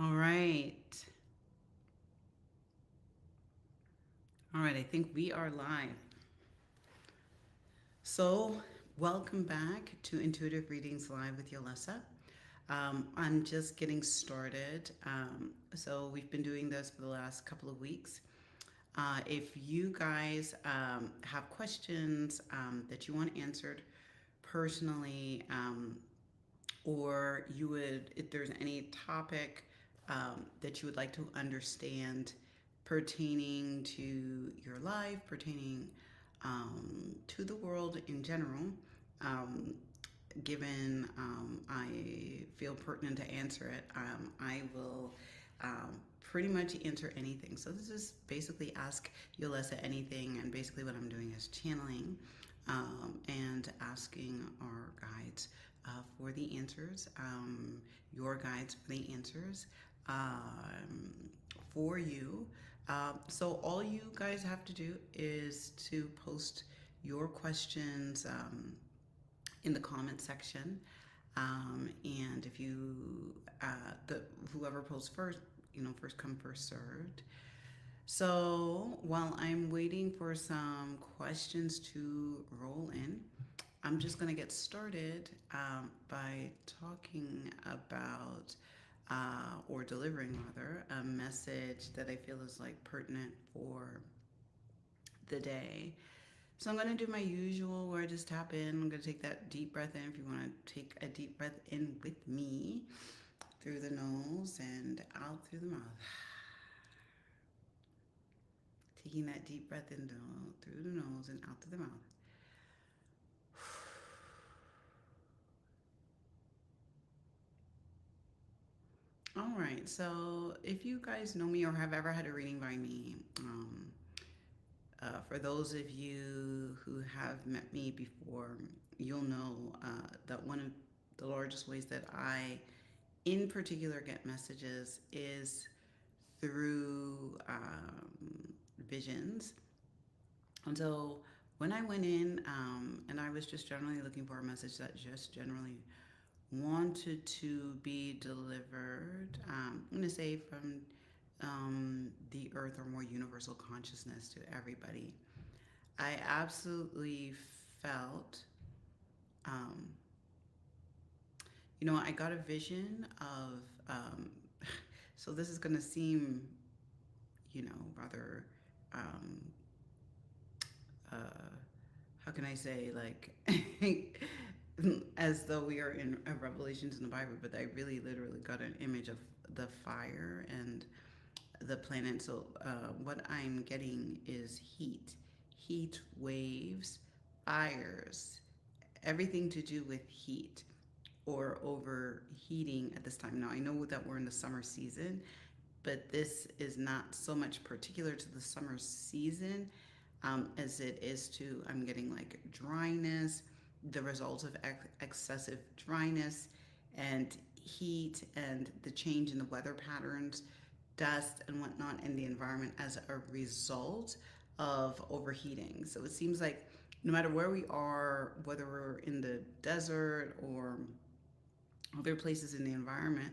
All right. All right. I think we are live. So, welcome back to Intuitive Readings Live with Yolessa. I'm just getting started. So, we've been doing this for the last couple of weeks. If you guys have questions that you want answered personally, or you would, if there's any topic that you would like to understand pertaining to your life, pertaining to the world in general, um, given I feel pertinent to answer it, I will pretty much answer anything. So this is basically Ask Yolessa Anything, and basically what I'm doing is channeling and asking our guides for the answers, your guides for the answers um, for you. So all you guys have to do is to post your questions in the comment section. And if you, whoever posts first, first come, first served. So while I'm waiting for some questions to roll in, I'm just going to get started by talking about, or delivering rather, a message that I feel is like pertinent for the day. So I'm going to do my usual where I just tap in. I'm going to take that deep breath in. If you want to take a deep breath in with me through the nose and out through the mouth. Taking that deep breath in through the nose and out through the mouth. All right, so if you guys know me or have ever had a reading by me, for those of you who have met me before, you'll know that one of the largest ways that I, in particular, get messages is through visions. And so when I went in and I was just generally looking for a message that just generally wanted to be delivered, I'm going to say from the earth or more universal consciousness to everybody. I absolutely felt, um, I got a vision of, so this is going to seem, rather, um, uh, how can I say, like, as though we are in Revelations in the Bible, but I really literally got an image of the fire and the planet. So what I'm getting is heat waves, fires, everything to do with heat or overheating at this time. Now I know that we're in the summer season, but this is not so much particular to the summer season as it is to, I'm getting like dryness, the result of excessive dryness and heat and the change in the weather patterns, dust and whatnot in the environment as a result of overheating. So it seems like no matter where we are, whether we're in the desert or other places in the environment,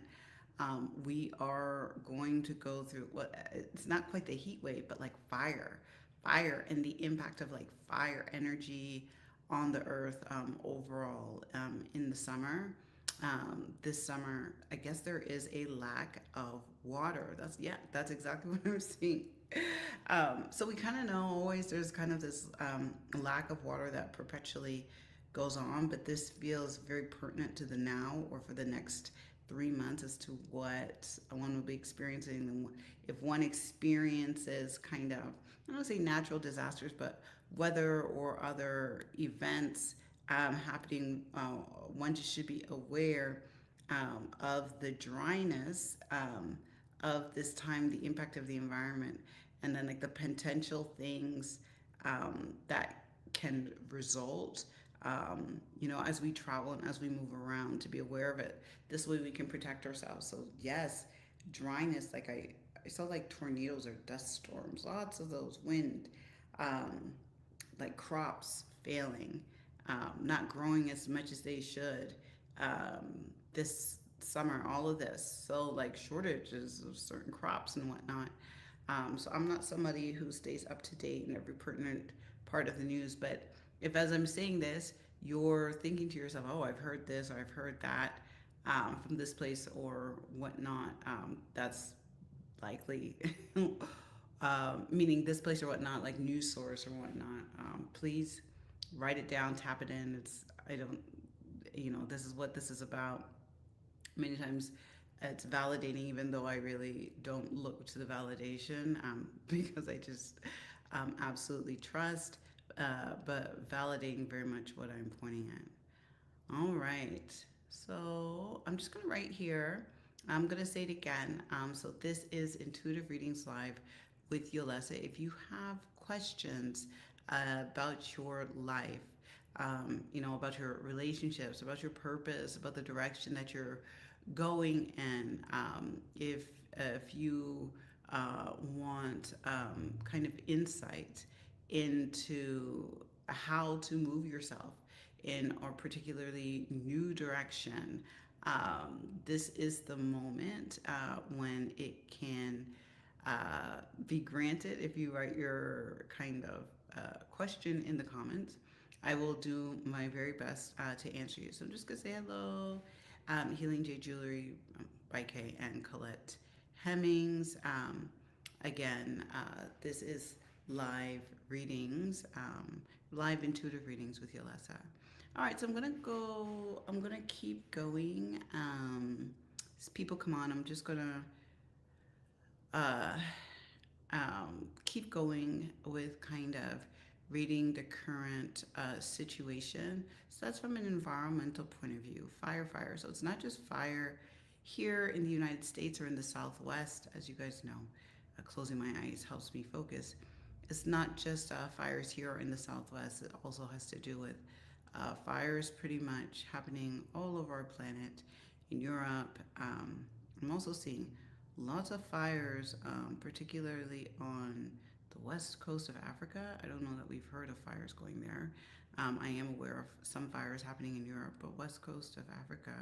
we are going to go through what it's not quite the heat wave, but like fire, and the impact of like fire energy on the earth overall in the summer. This summer, I guess there is a lack of water. That's exactly what I'm seeing. So we kind of know always there's kind of this lack of water that perpetually goes on, but this feels very pertinent to the now or for the next 3 months as to what one will be experiencing. If one experiences kind of, I don't say natural disasters, but weather or other events happening, one just should be aware of the dryness of this time, the impact of the environment, and then like the potential things that can result as we travel and as we move around, to be aware of it. This way we can protect ourselves. So yes, dryness, like I saw like tornadoes or dust storms, lots of those, wind, um, like crops failing, not growing as much as they should. This summer, all of this. So, like shortages of certain crops and whatnot. So, I'm not somebody who stays up to date in every pertinent part of the news. But if, as I'm saying this, you're thinking to yourself, oh, I've heard this or I've heard that from this place or whatnot, that's likely, meaning this place or whatnot, like news source or whatnot. Please write it down, tap it in. I don't, this is what this is about. Many times it's validating, even though I really don't look to the validation, because I just absolutely trust, but validating very much what I'm pointing at. All right. So I'm just going to write here. I'm going to say it again. So this is Intuitive Readings Live with Yolessa. If you have questions about your life, about your relationships, about your purpose, about the direction that you're going in, if you want kind of insight into how to move yourself in a particularly new direction, this is the moment when it can be granted. If you write your kind of question in the comments, I will do my very best to answer you. So I'm just going to say hello. Healing J Jewelry by Kay and Colette Hemmings. Again, this is live readings, live intuitive readings with Yolessa. All right, so I'm gonna keep going. As people come on, I'm just gonna uh, keep going with kind of reading the current situation. So that's from an environmental point of view, fire. So it's not just fire here in the United States or in the Southwest, as you guys know. Closing my eyes helps me focus. It's not just fires here in the Southwest. It also has to do with fires pretty much happening all over our planet, in Europe. I'm also seeing lots of fires, particularly on the west coast of Africa. I don't know that we've heard of fires going there. I am aware of some fires happening in Europe, but west coast of Africa,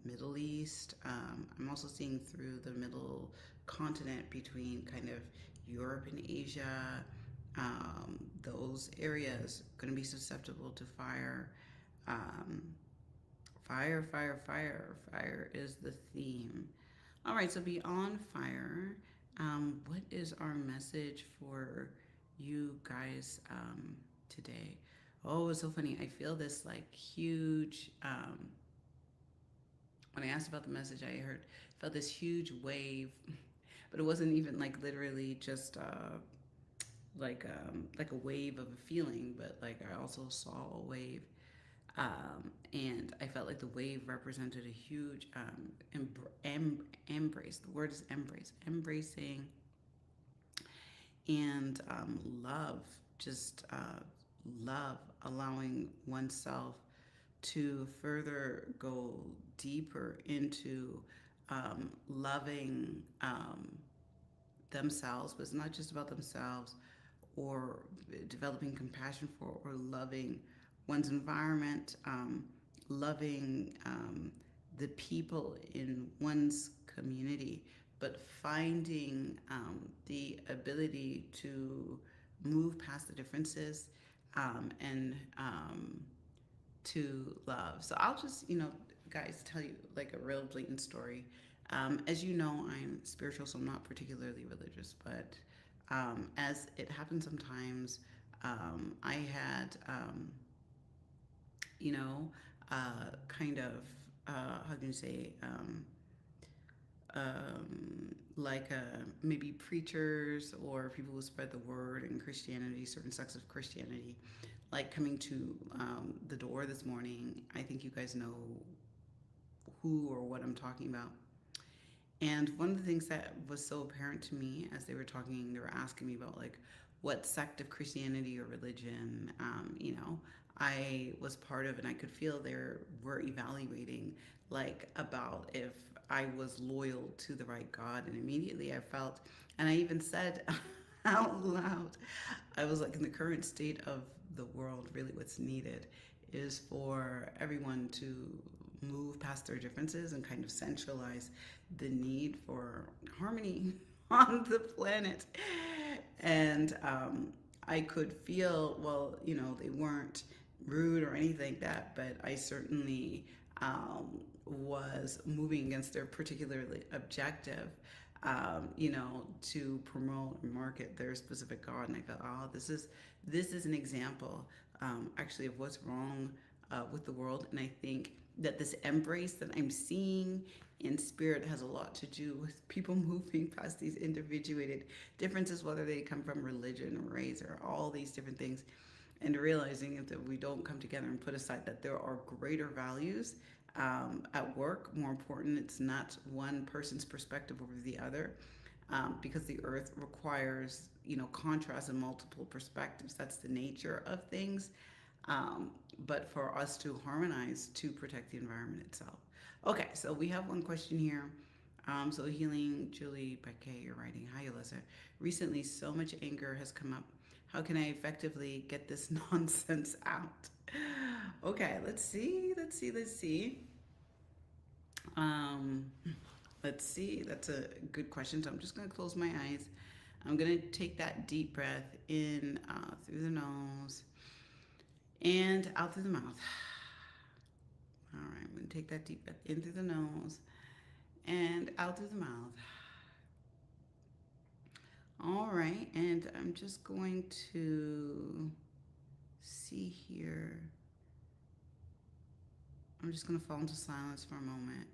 Middle East. I'm also seeing through the middle continent between kind of Europe and Asia. Those areas going to be susceptible to fire. Um, Fire is the theme. All right, so beyond fire, what is our message for you guys today? Oh, it's so funny. I feel this like huge. When I asked about the message, felt this huge wave, but it wasn't even like literally just like a wave of a feeling, but like I also saw a wave, and I felt like the wave represented a huge embrace. The word is embrace, embracing, and love, just love, allowing oneself to further go deeper into loving themselves, but it's not just about themselves, or developing compassion for or loving one's environment, loving the people in one's community, but finding the ability to move past the differences and to love. So I'll just, guys, tell you like a real blatant story. As you know, I'm spiritual, so I'm not particularly religious, but as it happens sometimes, I had, kind of, how can you say, like maybe preachers or people who spread the word in Christianity, certain sects of Christianity, like coming to the door this morning. I think you guys know who or what I'm talking about. And one of the things that was so apparent to me as they were talking, they were asking me about like what sect of Christianity or religion, I was part of, and I could feel they were evaluating like about if I was loyal to the right God. And immediately I felt, and I even said out loud, I was like, in the current state of the world, really what's needed is for everyone to move past their differences and kind of centralize the need for harmony on the planet. And I could feel, well, they weren't rude or anything like that, but I certainly was moving against their particular objective, to promote and market their specific god. And I felt, oh, this is an example, actually, of what's wrong with the world. And I think that this embrace that I'm seeing in spirit has a lot to do with people moving past these individuated differences, whether they come from religion or race or all these different things, and realizing that we don't come together and put aside that there are greater values at work. More important, it's not one person's perspective over the other, because the earth requires, contrast and multiple perspectives. That's the nature of things. But for us to harmonize to protect the environment itself. Okay, so we have one question here. So Healing Julie Baquet, you're writing, hi Alyssa. Recently, so much anger has come up. How can I effectively get this nonsense out? Okay, let's see. Let's see. That's a good question. So I'm just going to close my eyes. I'm going to take that deep breath in through the nose and out through the mouth. All right, I'm going to take that deep breath in through the nose and out through the mouth. All right, and I'm just going to see here. I'm just going to fall into silence for a moment.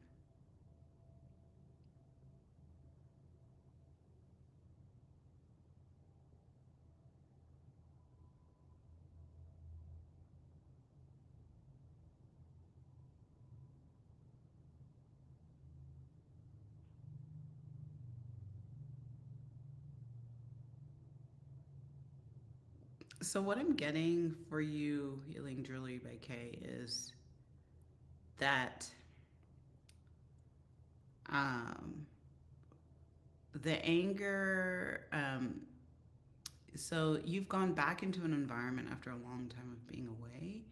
So what I'm getting for you, Healing Julie by Kay, is that um, the anger. So you've gone back into an environment after a long time of being away,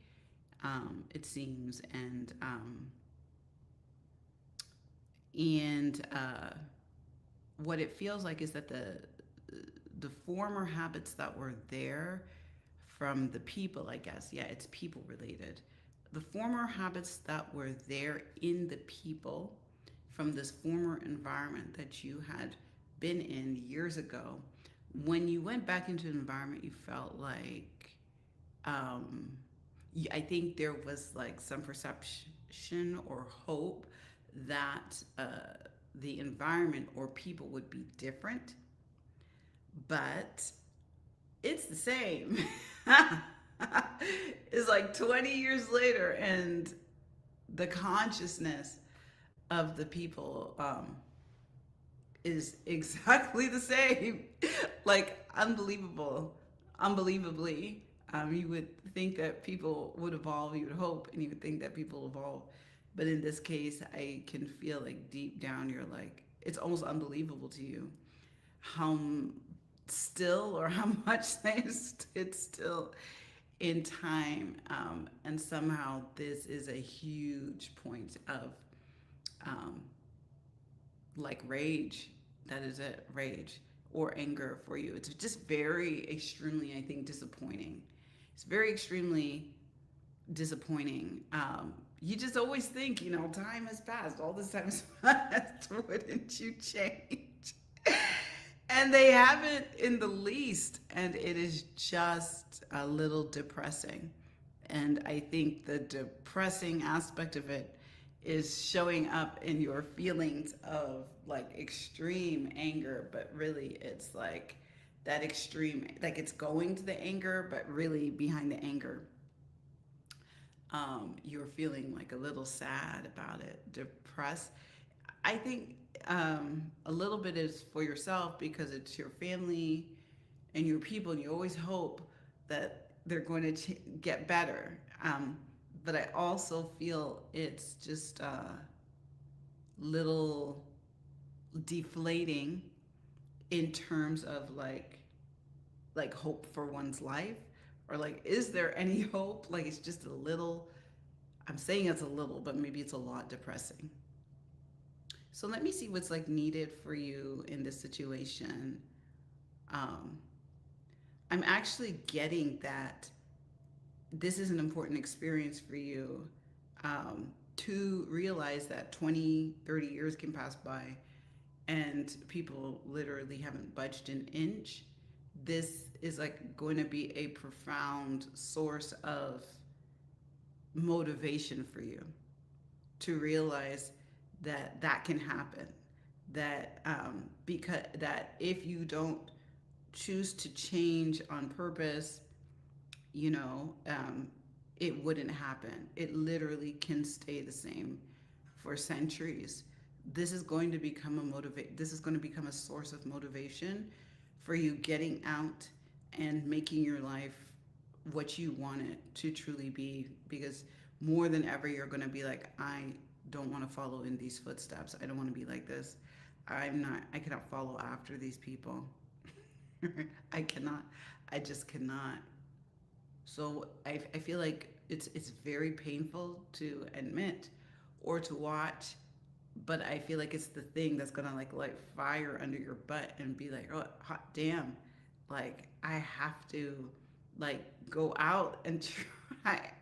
it seems, and what it feels like is that the former habits that were there from the people, I guess, yeah, it's people related. The former habits that were there in the people from this former environment that you had been in years ago, when you went back into an environment, you felt like, um, I think there was like some perception or hope that the environment or people would be different, but it's the same. It's like 20 years later, and the consciousness of the people is exactly the same. Like, unbelievably. You would think that people would evolve, you would hope, and you would think that people evolve. But in this case, I can feel like deep down, you're like, it's almost unbelievable to you how still or how much they stood still in time. And somehow this is a huge point of um, like rage. That is it, rage or anger for you. It's just very extremely, I think, disappointing. It's very extremely disappointing. You just always think, time has passed. All this time has passed. Wouldn't you change? And they haven't in the least. And it is just a little depressing. And I think the depressing aspect of it is showing up in your feelings of like extreme anger, but really it's like that extreme, like it's going to the anger, but really behind the anger, you're feeling like a little sad about it, depressed. I think a little bit is for yourself because it's your family and your people, and you always hope that they're going to get better. But I also feel it's just a little deflating in terms of like hope for one's life, or like, is there any hope? Like, it's just a little, I'm saying it's a little, but maybe it's a lot depressing. So let me see what's like needed for you in this situation. Um, I'm actually getting that this is an important experience for you, to realize that 20, 30 years can pass by and people literally haven't budged an inch. This is like going to be a profound source of motivation for you to realize that that can happen. That because that if you don't choose to change on purpose, you know, it wouldn't happen. It literally can stay the same for centuries. This is going to become a motivate. This is going to become a source of motivation for you getting out and making your life what you want it to truly be. Because more than ever, you're going to be like, I don't want to follow in these footsteps. I don't want to be like this. I'm not. I cannot follow after these people. I cannot. I just cannot. So I feel like it's very painful to admit or to watch, but I feel like it's the thing that's gonna like light fire under your butt and be like, oh hot damn, like I have to like go out and try.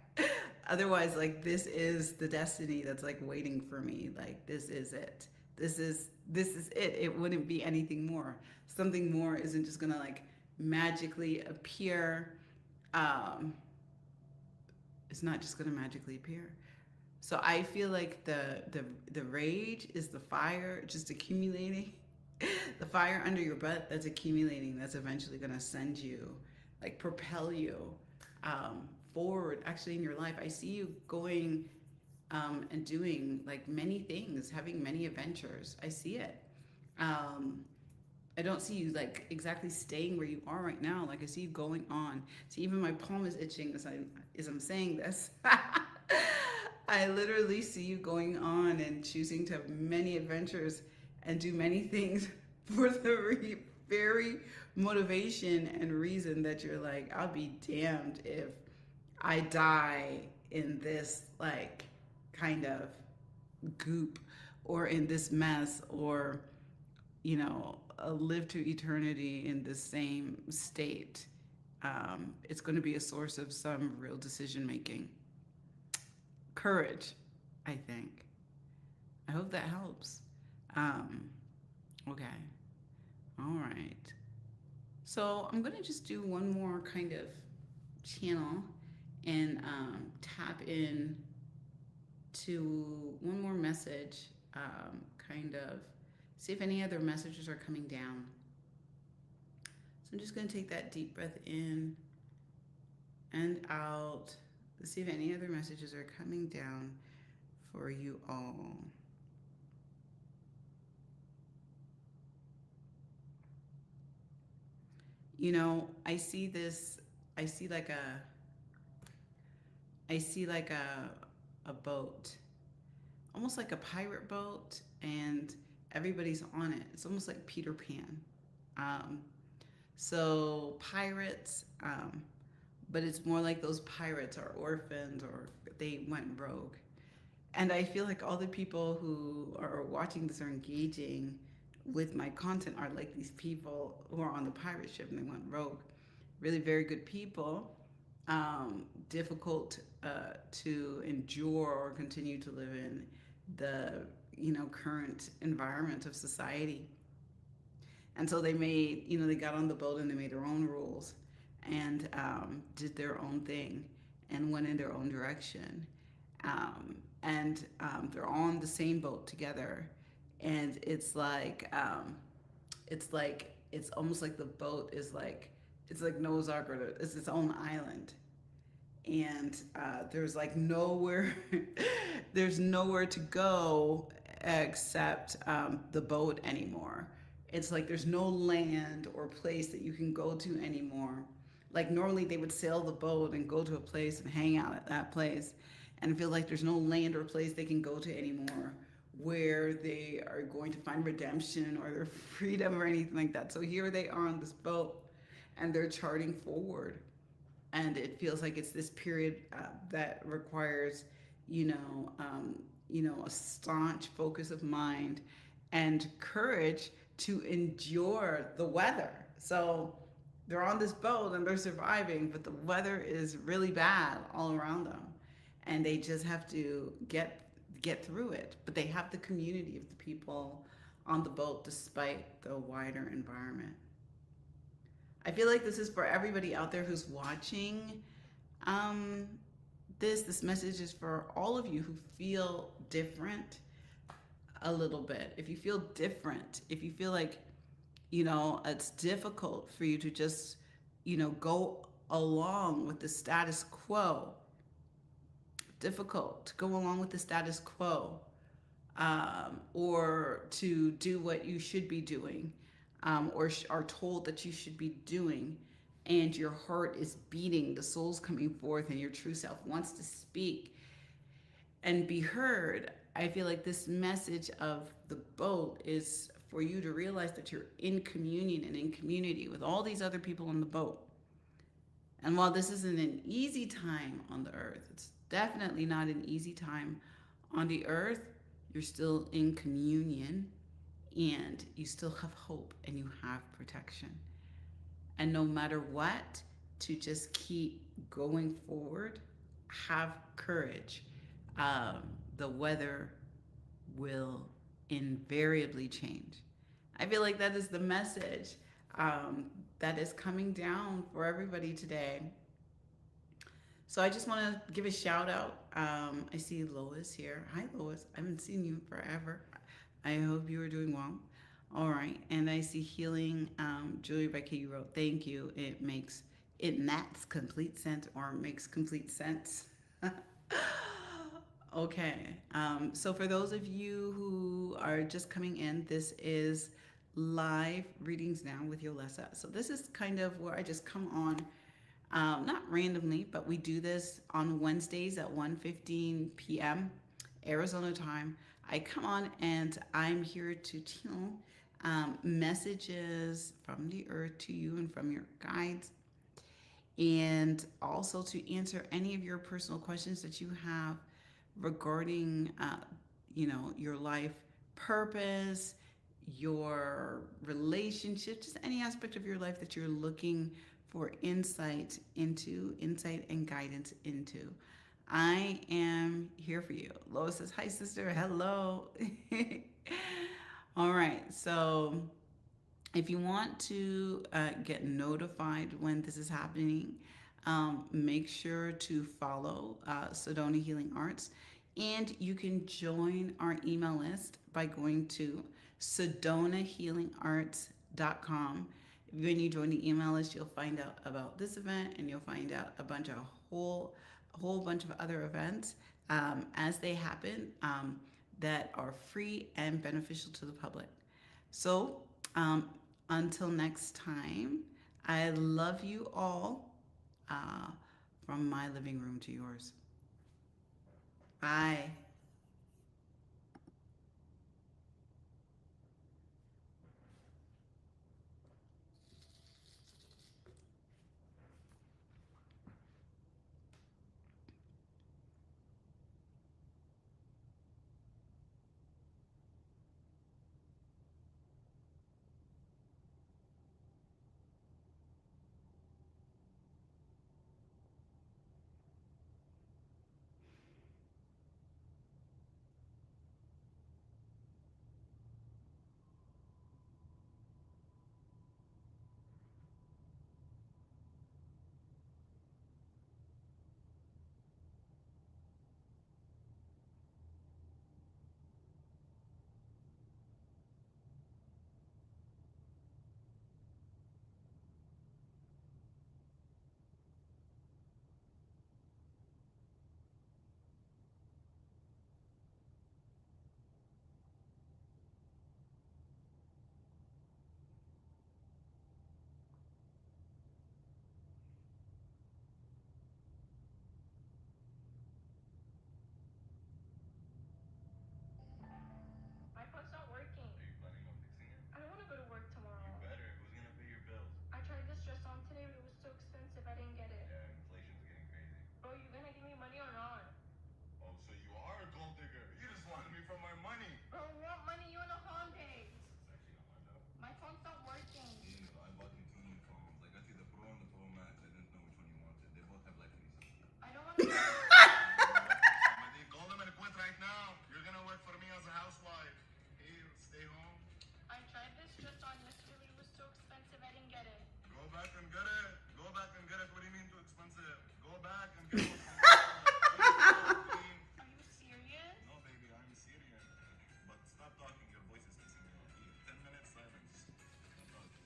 Otherwise, like this is the destiny that's like waiting for me. Like this is it. This is it. It wouldn't be anything more. Something more isn't just gonna like magically appear. um, it's not just going to magically appear. So I feel like the rage is the fire just accumulating, the fire under your butt that's accumulating. That's eventually going to send you, like propel you forward. Actually, in your life, I see you going and doing like many things, having many adventures. I see it. Um, I don't see you like exactly staying where you are right now. Like I see you going on. See, even my palm is itching as I'm saying this. I literally see you going on and choosing to have many adventures and do many things for the very motivation and reason that you're like, I'll be damned if I die in this like kind of goop or in this mess or live to eternity in the same state. It's going to be a source of some real decision making. Courage, I think. I hope that helps. Um, okay. All right. So I'm going to just do one more kind of channel and tap in to one more message, kind of see if any other messages are coming down. So I'm just going to take that deep breath in and out to see if any other messages are coming down for you all. I see this, I see like a, I see like a boat, almost like a pirate boat, and everybody's on it. It's almost like Peter Pan. Um, so pirates, but it's more like those pirates are orphans or they went rogue. And I feel like all the people who are watching this are engaging with my content are like these people who are on the pirate ship and they went rogue. Really very good people, difficult to endure or continue to live in the current environment of society. And so they made, they got on the boat and they made their own rules and did their own thing and went in their own direction. And they're on the same boat together. And it's almost like the boat is like, it's like Noah's Ark, or it's its own island. And there's like nowhere, there's nowhere to go except the boat anymore. It's like there's no land or place that you can go to anymore. Like normally they would sail the boat and go to a place and hang out at that place, and I feel like there's no land or place they can go to anymore where they are going to find redemption or their freedom or anything like that. So here they are on this boat and they're charting forward, and it feels like it's this period that requires you know, um, a staunch focus of mind and courage to endure the weather. So they're on this boat and they're surviving, but the weather is really bad all around them, and they just have to get through it. But they have the community of the people on the boat despite the wider environment. I feel like this is for everybody out there who's watching. Um, this message is for all of you who feel different a little bit. If you feel different, if you feel like, it's difficult for you to just, go along with the status quo, difficult to go along with the status quo, or to do what you should be doing, or are told that you should be doing, and your heart is beating, the soul's coming forth, and your true self wants to speak and be heard. I feel like this message of the boat is for you to realize that you're in communion and in community with all these other people on the boat. And while this isn't an easy time on the earth, it's definitely not an easy time on the earth. You're still in communion, and you still have hope, and you have protection. And no matter what, to just keep going forward, have courage. Um, the weather will invariably change. I feel like that is the message um, that is coming down for everybody today. So I just want to give a shout out. I see Lois here. Hi, Lois. I haven't seen you forever. I hope you are doing well. All right. And I see Healing Julie by K. You wrote, thank you. It makes complete sense, or makes complete sense. Okay. So for those of you who are just coming in, this is live readings now with Yolessa. So this is kind of where I just come on, not randomly, but we do this on Wednesdays at 1:15 p.m. Arizona time. I come on and I'm here to channel messages from the earth to you and from your guides, and also to answer any of your personal questions that you have regarding, your life purpose, your relationship, just any aspect of your life that you're looking for insight and guidance into. I am here for you. Lois says, hi, sister. Hello. All right. So if you want to get notified when this is happening, make sure to follow Sedona Healing Arts. And you can join our email list by going to sedonahealingarts.com. When you join the email list, you'll find out about this event, and you'll find out a whole bunch of other events as they happen, that are free and beneficial to the public. So um, until next time, I love you all, uh, from my living room to yours. Bye. back and get it. Go back and get it. What do you mean too expensive? Go back and get it. Are you serious? No, baby, I'm Syrian. But stop talking. Your voice is pissing me off. 10 minutes silence. Stop talking.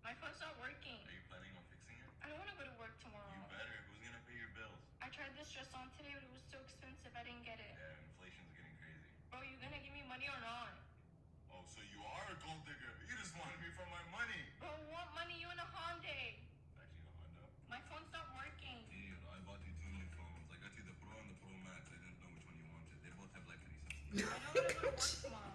My phone's not working. Are you planning on fixing it? I don't want to go to work tomorrow. You better. Who's gonna pay your bills? I tried this dress on today, but it was so expensive. I didn't get it. Yeah, inflation's getting crazy. Bro, you gonna give me money or not? Oh, so you are a gold digger. You just wanted me for my money. Bro, what money? You in a Hyundai. Actually, a Honda. My phone's not working. Dude, I bought you two new phones. I got you the Pro and the Pro Max. I didn't know which one you wanted. They both have like 3 cents. I don't want to go to work tomorrow.